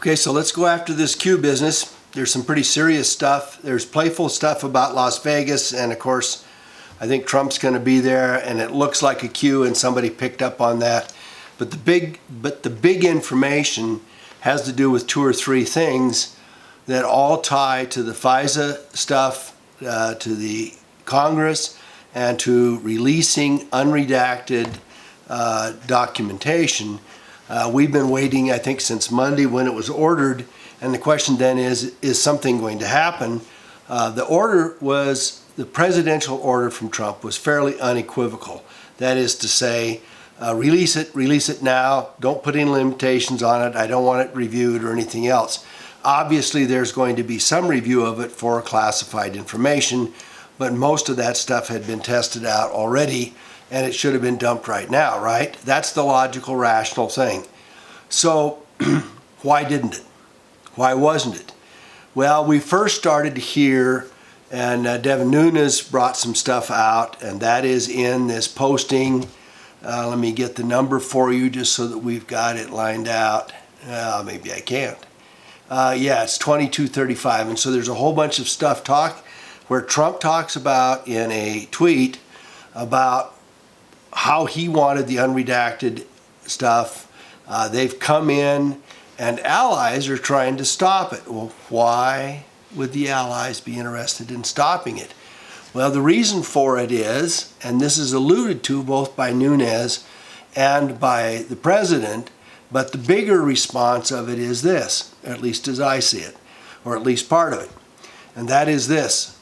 Okay, so let's go after this Quew business. There's some pretty serious stuff. There's playful stuff about Las Vegas, and of course, I think Trump's going to be there, and it looks like a Quew, and somebody picked up on that. But the big information has to do with 2 or 3 things that all tie to the FVYE stuff, to the Congress, and to releasing unredacted documentation. We've been waiting, I think, since Monday when it was ordered, and the question then is something going to happen? The presidential order from Trump was fairly unequivocal. That is to say, release it now, don't put any limitations on it, I don't want it reviewed or anything else. Obviously, there's going to be some review of it for classified information, but most of that stuff had been tested out already, and it should have been dumped right now, right? That's the logical, rational thing. So why didn't it? Why wasn't it? Well, we first started to hear, and Devin Nunes brought some stuff out, and that is in this posting. Let me get the number for you just so that we've got it lined out. Maybe I can't. Yeah, it's 2235, and so there's a whole bunch of stuff where Trump talks about in a tweet about how he wanted the unredacted stuff. They've come in, and allies are trying to stop it. Well, why would the allies be interested in stopping it? Well, the reason for it is, and this is alluded to both by Nunes and by the president, but the bigger response of it is this, at least as I see it, or at least part of it, and that is this.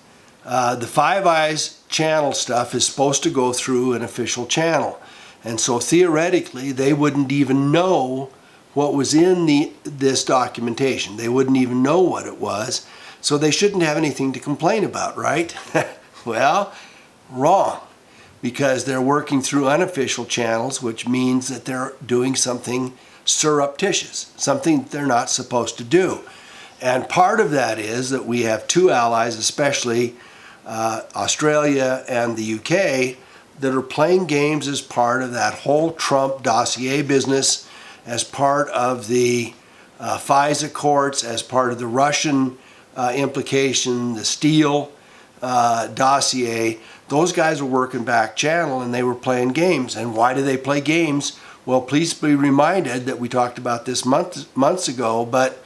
The Five Eyes channel stuff is supposed to go through an official channel, and so theoretically they wouldn't even know what was in this documentation. They wouldn't even know what it was, so they shouldn't have anything to complain about, right? Well, wrong, because they're working through unofficial channels, which means that they're doing something surreptitious, something they're not supposed to do. And part of that is that we have 2 allies, especially Australia and the UK, that are playing games as part of that whole Trump dossier business, as part of the FISA courts, as part of the Russian implication, the Steele dossier. Those guys were working back channel, and they were playing games. And why do they play games? Well, please be reminded that we talked about this months ago, but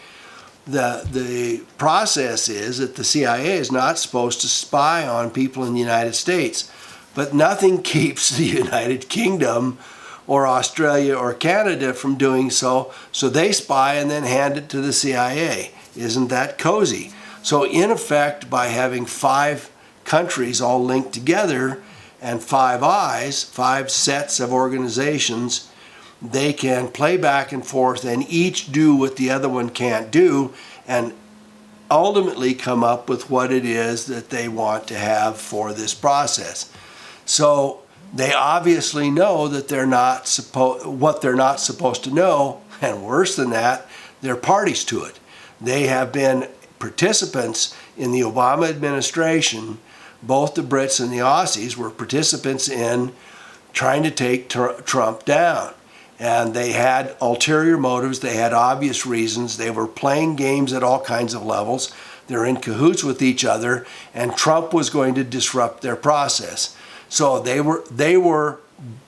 the process is that the CIA is not supposed to spy on people in the United States, but nothing keeps the United Kingdom or Australia or Canada from doing so, so they spy and then hand it to the CIA. Isn't that cozy? So in effect, by having 5 countries all linked together and 5 eyes, 5 sets of organizations, they can play back and forth and each do what the other one can't do, and ultimately come up with what it is that they want to have for this process. So they obviously know that what they're not supposed to know, and worse than that, they're parties to it. They have been participants in the Obama administration. Both the Brits and the Aussies were participants in trying to take Trump down. And they had ulterior motives, they had obvious reasons, they were playing games at all kinds of levels, they're in cahoots with each other, and Trump was going to disrupt their process. So they were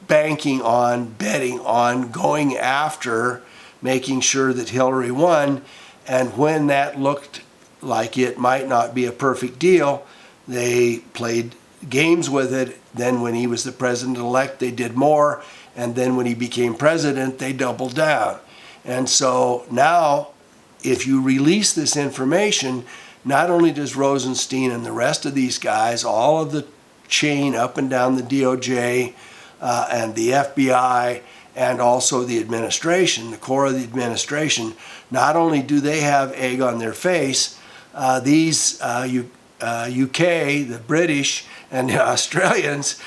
banking on, betting on, going after, making sure that Hillary won, and when that looked like it might not be a perfect deal, they played games with it. Then when he was the president-elect, they did more, and then when he became president, they doubled down. And so now, if you release this information, not only does Rosenstein and the rest of these guys, all of the chain up and down the DOJ and the FBI, and also the administration, the core of the administration, not only do they have egg on their face, these UK, the British, and the Australians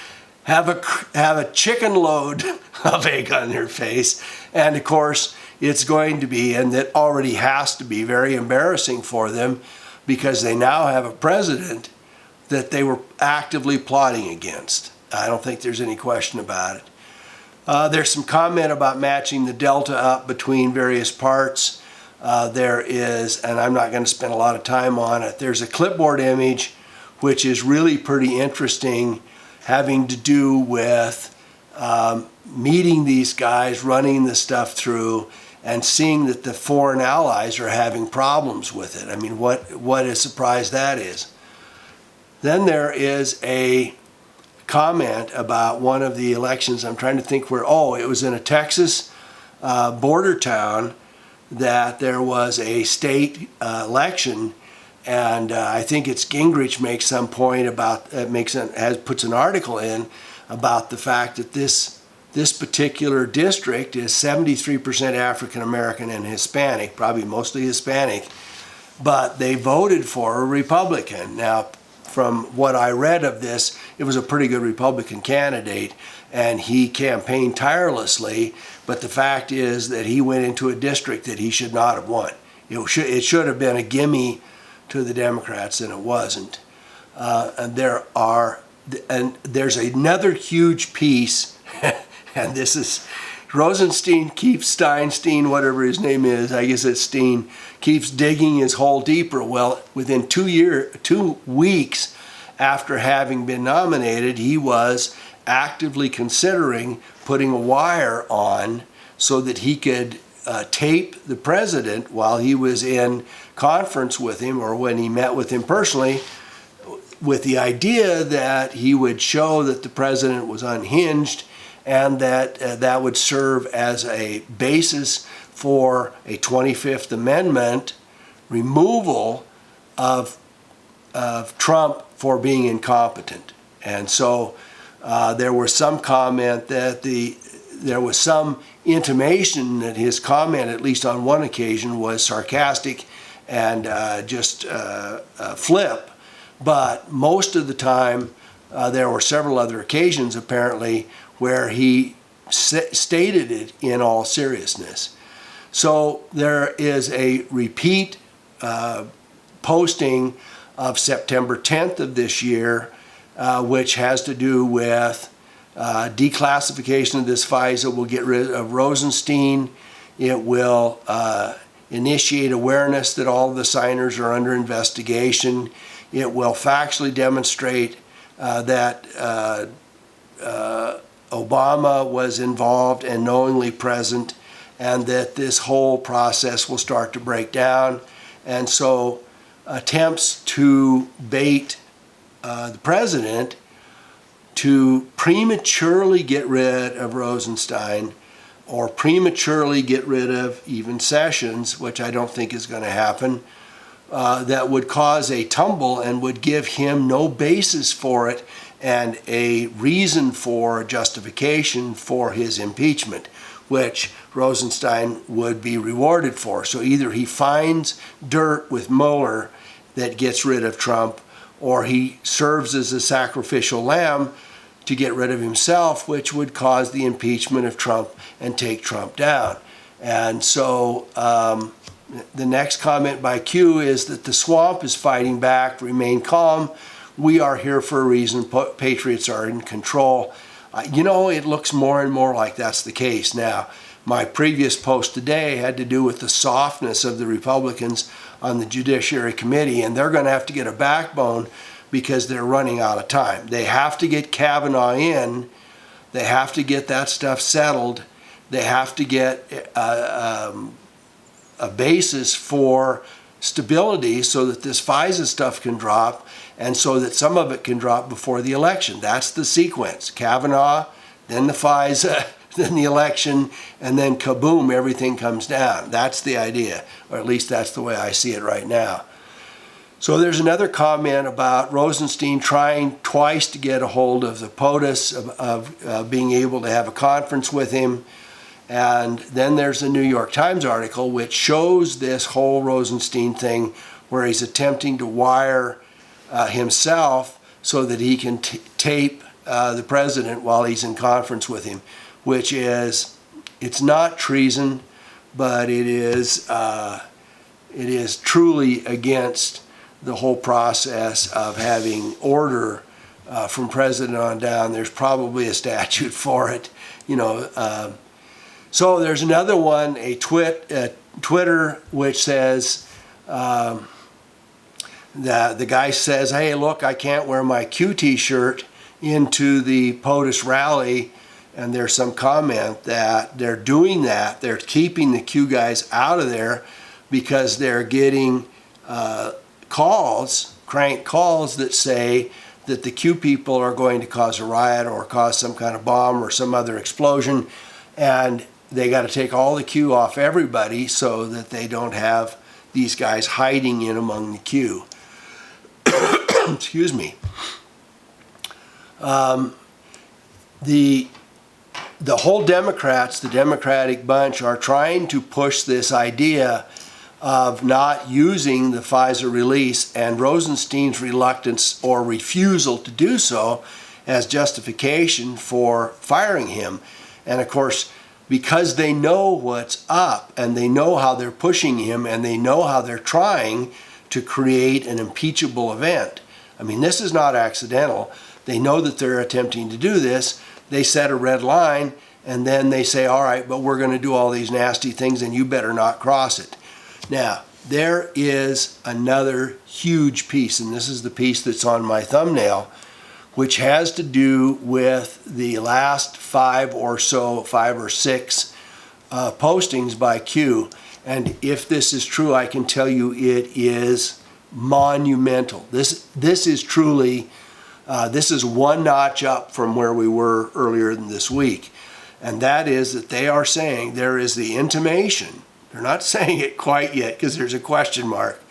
have a chicken load of egg on their face. And of course, it's going to be, and it already has to be, very embarrassing for them, because they now have a president that they were actively plotting against. I don't think there's any question about it. There's some comment about matching the delta up between various parts. there is, and I'm not going to spend a lot of time on it, there's a clipboard image which is really pretty interesting, having to do with meeting these guys, running the stuff through, and seeing that the foreign allies are having problems with it. I mean, what a surprise that is. Then there is a comment about one of the elections. I'm trying to think where, it was in a Texas border town, that there was a state election, and I think it's Gingrich makes some point about, puts an article in about the fact that this particular district is 73% African American and Hispanic, probably mostly Hispanic, but they voted for a Republican. Now, from what I read of this, it was a pretty good Republican candidate, and he campaigned tirelessly, but the fact is that he went into a district that he should not have won. It should have been a gimme to the Democrats, and it wasn't. And there's another huge piece, and this is Rosenstein keeps Steinstein, whatever his name is, I guess it's Steen, keeps digging his hole deeper. Well, within 2 weeks after having been nominated, he was actively considering putting a wire on so that he could tape the president while he was in conference with him, or when he met with him personally, with the idea that he would show that the president was unhinged, and that would serve as a basis for a 25th Amendment removal of Trump for being incompetent. And so there was some comment that there was some intimation that his comment, at least on one occasion, was sarcastic and just flip. But most of the time, there were several other occasions apparently where he stated it in all seriousness. So there is a repeat posting of September 10th of this year, which has to do with declassification of this FISA. Will get rid of Rosenstein. It will initiate awareness that all the signers are under investigation. It will factually demonstrate that Obama was involved and knowingly present, and that this whole process will start to break down. And so attempts to bait the president to prematurely get rid of Rosenstein, or prematurely get rid of even Sessions, which I don't think is going to happen, that would cause a tumble and would give him no basis for it and a reason for justification for his impeachment, which Rosenstein would be rewarded for. So either he finds dirt with Mueller that gets rid of Trump, or he serves as a sacrificial lamb to get rid of himself, which would cause the impeachment of Trump and take Trump down. And so the next comment by Quew is that the swamp is fighting back, remain calm. We are here for a reason. Patriots are in control. It looks more and more like that's the case now. My previous post today had to do with the softness of the Republicans on the Judiciary Committee, and they're going to have to get a backbone because they're running out of time. They have to get Kavanaugh in. They have to get that stuff settled. They have to get a basis for stability so that this FISA stuff can drop, and so that some of it can drop before the election. That's the sequence. Kavanaugh, then the FISA, then the election, and then kaboom, everything comes down. That's the idea, or at least that's the way I see it right now. So there's another comment about Rosenstein trying twice to get a hold of the POTUS, of being able to have a conference with him. And then there's a New York Times article which shows this whole Rosenstein thing where he's attempting to wire himself so that he can tape the president while he's in conference with him, which is, it's not treason, but it is truly against the whole process of having order from president on down. There's probably a statute for it, So there's another one, a tweet Twitter, which says, the guy says, hey, look, I can't wear my Quew t-shirt into the POTUS rally, and there's some comment that they're doing that. They're keeping the Quew guys out of there because they're getting crank calls that say that the Quew people are going to cause a riot or cause some kind of bomb or some other explosion, and they got to take all the Quew off everybody so that they don't have these guys hiding in among the Quew. Excuse me. The whole Democrats, the Democratic bunch, are trying to push this idea of not using the FISA release and Rosenstein's reluctance or refusal to do so as justification for firing him. And of course, because they know what's up and they know how they're pushing him and they know how they're trying to create an impeachable event. I mean, this is not accidental. They know that they're attempting to do this. They set a red line and then they say, all right, but we're going to do all these nasty things and you better not cross it. Now, there is another huge piece, and this is the piece that's on my thumbnail, which has to do with the last 5 or 6 postings by Quew. And if this is true, I can tell you it is monumental. This is truly, this is one notch up from where we were earlier in this week. And that is that they are saying there is the intimation. They're not saying it quite yet because there's a question mark.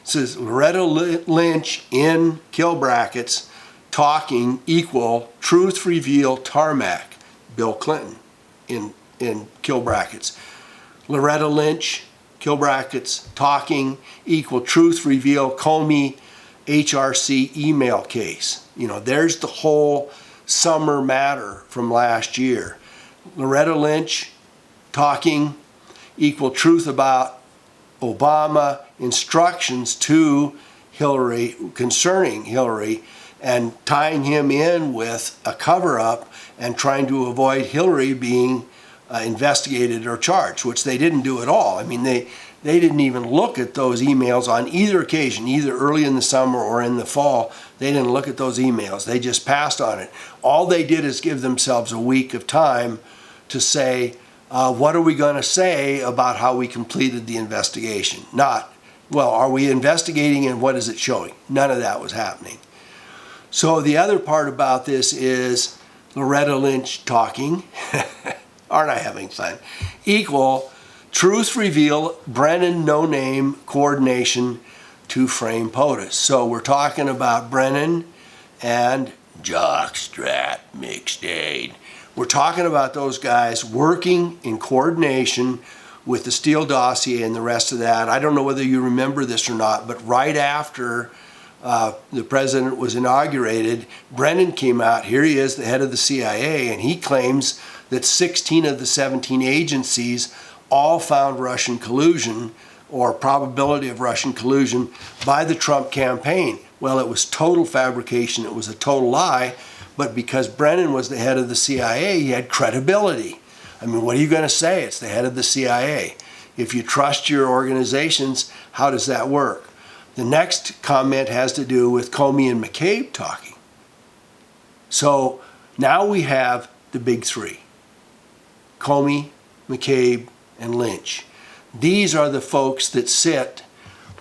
It says Loretta Lynch in kill brackets talking equal truth reveal tarmac. Bill Clinton in kill brackets. Loretta Lynch, kill brackets, talking equal truth reveal Comey HRC email case. You know, there's the whole summer matter from last year. Loretta Lynch talking equal truth about Obama instructions to Hillary concerning Hillary and tying him in with a cover-up and trying to avoid Hillary being investigated or charged, which they didn't do at all. I mean, they didn't even look at those emails on either occasion, either early in the summer or in the fall. They didn't look at those emails. They just passed on it. All they did is give themselves a week of time to say, what are we going to say about how we completed the investigation? Not, well, are we investigating and what is it showing? None of that was happening. So the other part about this is Loretta Lynch talking, aren't I having fun, equal truth reveal Brennan no-name coordination to frame POTUS. So we're talking about Brennan and Jockstrap McStade. We're talking about those guys working in coordination with the Steele dossier and the rest of that. I don't know whether you remember this or not, but right after the president was inaugurated, Brennan came out. Here he is, the head of the CIA, and he claims that 16 of the 17 agencies all found Russian collusion or probability of Russian collusion by the Trump campaign. Well, it was total fabrication. It was a total lie. But because Brennan was the head of the CIA, he had credibility. I mean, what are you going to say? It's the head of the CIA. If you trust your organizations, how does that work? The next comment has to do with Comey and McCabe talking. So now we have the big three: Comey, McCabe, and Lynch. These are the folks that sit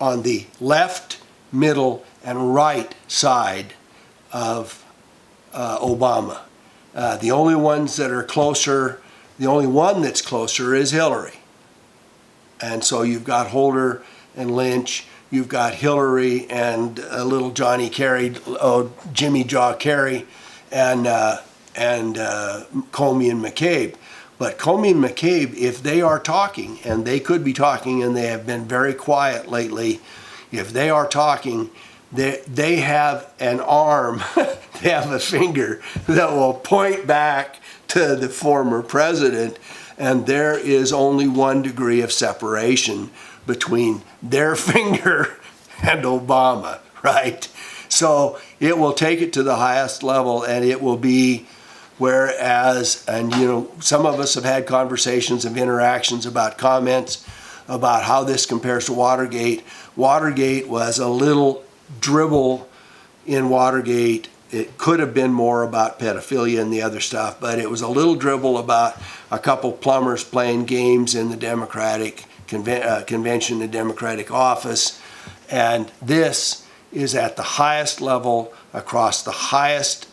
on the left, middle, and right side of Obama. The only ones that are closer, the only one that's closer is Hillary. And so you've got Holder and Lynch, you've got Hillary and little Johnny Kerry, Jimmy Jaw Kerry, and Comey and McCabe. But Comey and McCabe, if they are talking, and they could be talking, and they have been very quiet lately, if they are talking, they have an arm, they have a finger that will point back to the former president, and there is only 1 degree of separation between their finger and Obama, right? So it will take it to the highest level, and it will be whereas, and you know, some of us have had conversations of interactions about comments about how this compares to Watergate. Watergate was a little dribble in Watergate. It could have been more about pedophilia and the other stuff, but it was a little dribble about a couple plumbers playing games in the Democratic convention, the Democratic office. And this is at the highest level, across the highest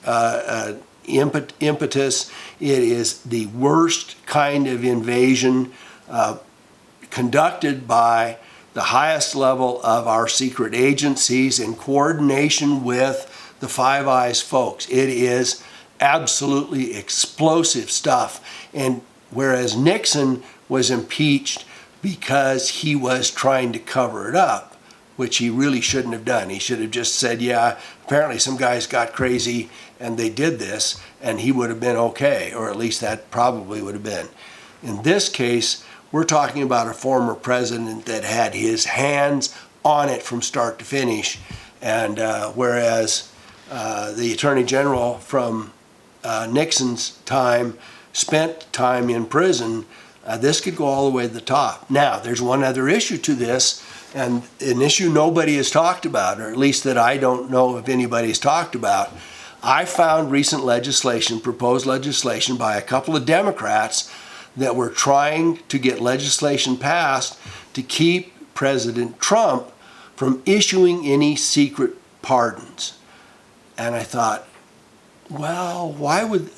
impetus. It is the worst kind of invasion conducted by the highest level of our secret agencies in coordination with the Five Eyes folks. It is absolutely explosive stuff. And whereas Nixon was impeached because he was trying to cover it up, which he really shouldn't have done. He should have just said, yeah, apparently some guys got crazy and they did this, and he would have been okay, or at least that probably would have been. In this case, we're talking about a former president that had his hands on it from start to finish, and whereas the Attorney General from Nixon's time spent time in prison, this could go all the way to the top. Now, there's one other issue to this, and an issue nobody has talked about, or at least that I don't know if anybody's talked about. I found recent legislation, proposed legislation by a couple of Democrats that were trying to get legislation passed to keep President Trump from issuing any secret pardons. And I thought, well,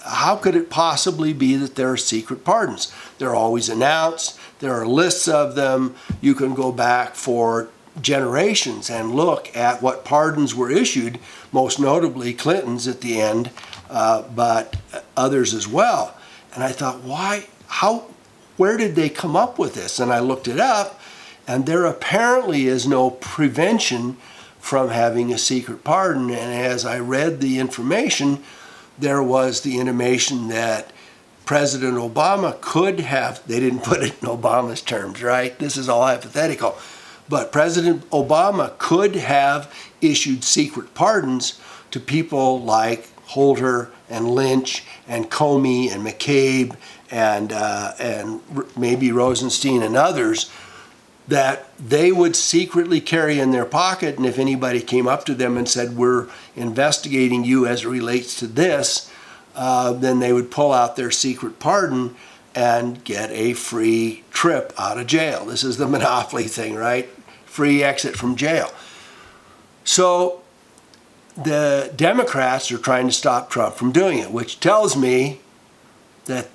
how could it possibly be that there are secret pardons? They're always announced. There are lists of them. You can go back for generations and look at what pardons were issued, most notably Clinton's at the end, but others as well. And I thought, where did they come up with this? And I looked it up, and there apparently is no prevention from having a secret pardon. And as I read the information, there was the intimation that President Obama could have, they didn't put it in Obama's terms, right? This is all hypothetical. But President Obama could have issued secret pardons to people like Holder and Lynch and Comey and McCabe and maybe Rosenstein and others, that they would secretly carry in their pocket, and if anybody came up to them and said, we're investigating you as it relates to this, then they would pull out their secret pardon and get a free trip out of jail. This is the monopoly thing, right? Free exit from jail. So the Democrats are trying to stop Trump from doing it, which tells me that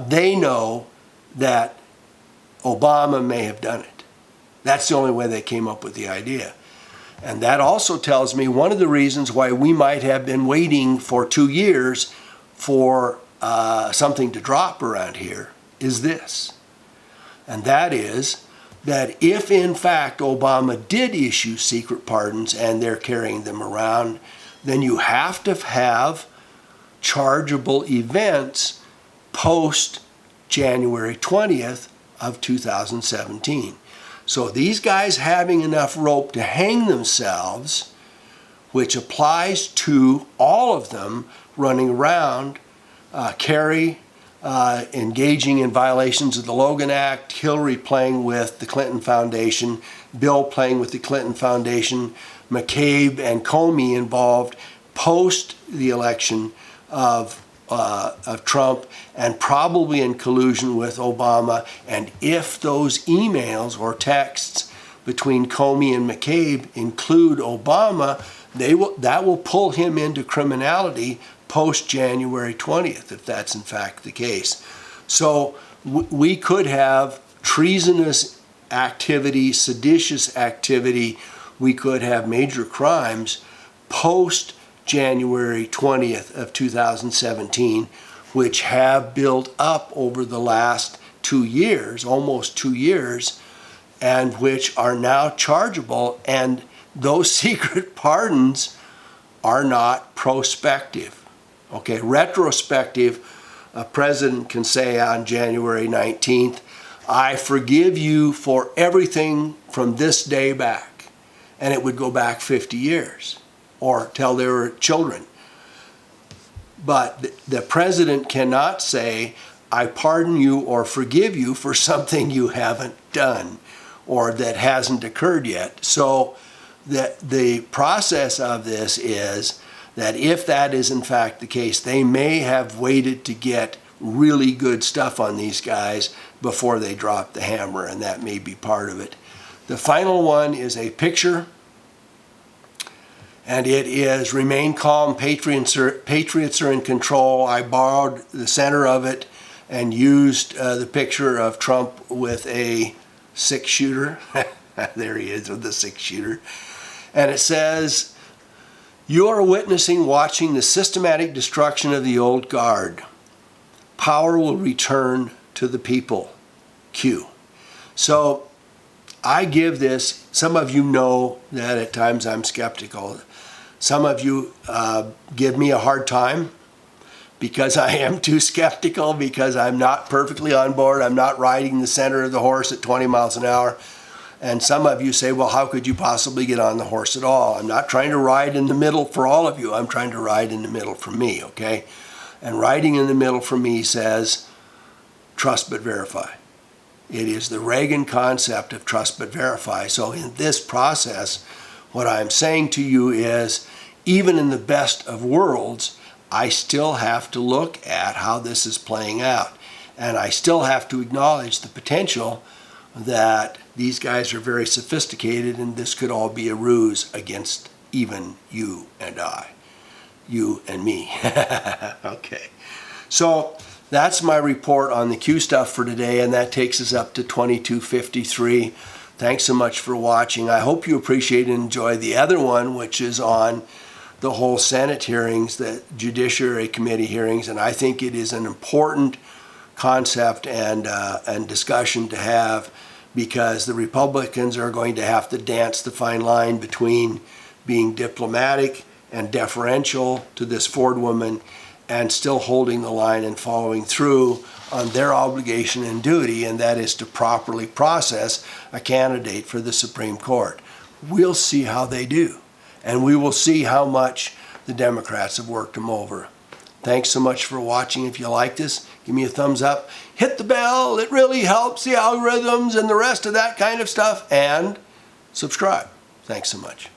they know that Obama may have done it. That's the only way they came up with the idea. And that also tells me one of the reasons why we might have been waiting for 2 years for something to drop around here is this. And that is that if in fact Obama did issue secret pardons and they're carrying them around, then you have to have chargeable events post January 20th of 2017. So these guys having enough rope to hang themselves, which applies to all of them running around, Kerry engaging in violations of the Logan Act, Hillary playing with the Clinton Foundation, Bill playing with the Clinton Foundation, McCabe and Comey involved post the election of Trump, and probably in collusion with Obama. And if those emails or texts between Comey and McCabe include Obama, that will pull him into criminality post January 20th, if that's in fact the case. So we could have treasonous activity, seditious activity, we could have major crimes post January 20th of 2017, which have built up over the last 2 years, almost 2 years, and which are now chargeable. And those secret pardons are not prospective. Okay, retrospective, a president can say on January 19th, I forgive you for everything from this day back. And it would go back 50 years. Or till they were children. But the president cannot say, I pardon you or forgive you for something you haven't done. or that hasn't occurred yet. So the process of this is that if that is in fact the case, they may have waited to get really good stuff on these guys before they drop the hammer, and that may be part of it. The final one is a picture, and it is "Remain calm, patriots are in control." I borrowed the center of it and used the picture of Trump with a 6-shooter. There he is with the 6-shooter. And it says, "You are watching the systematic destruction of the old guard. Power will return to the people. Q." So I give this, some of you know that at times I'm skeptical. Some of you give me a hard time because I am too skeptical, because I'm not perfectly on board. I'm not riding the center of the horse at 20 miles an hour. And some of you say, well, how could you possibly get on the horse at all? I'm not trying to ride in the middle for all of you. I'm trying to ride in the middle for me, okay? And riding in the middle for me says, trust but verify. It is the Reagan concept of trust but verify. So in this process, what I'm saying to you is, even in the best of worlds, I still have to look at how this is playing out. And I still have to acknowledge the potential that these guys are very sophisticated, and this could all be a ruse against even you and I. You and me. Okay. So that's my report on the Q stuff for today, and that takes us up to 22:53. Thanks so much for watching. I hope you appreciate and enjoy the other one, which is on the whole Senate hearings, the Judiciary Committee hearings, and I think it is an important concept and discussion to have, because the Republicans are going to have to dance the fine line between being diplomatic and deferential to this Ford woman and still holding the line and following through on their obligation and duty, and that is to properly process a candidate for the Supreme Court. We'll see how they do, and we will see how much the Democrats have worked them over. Thanks so much for watching. If you like this, give me a thumbs up. Hit the bell. It really helps the algorithms and the rest of that kind of stuff. And subscribe. Thanks so much.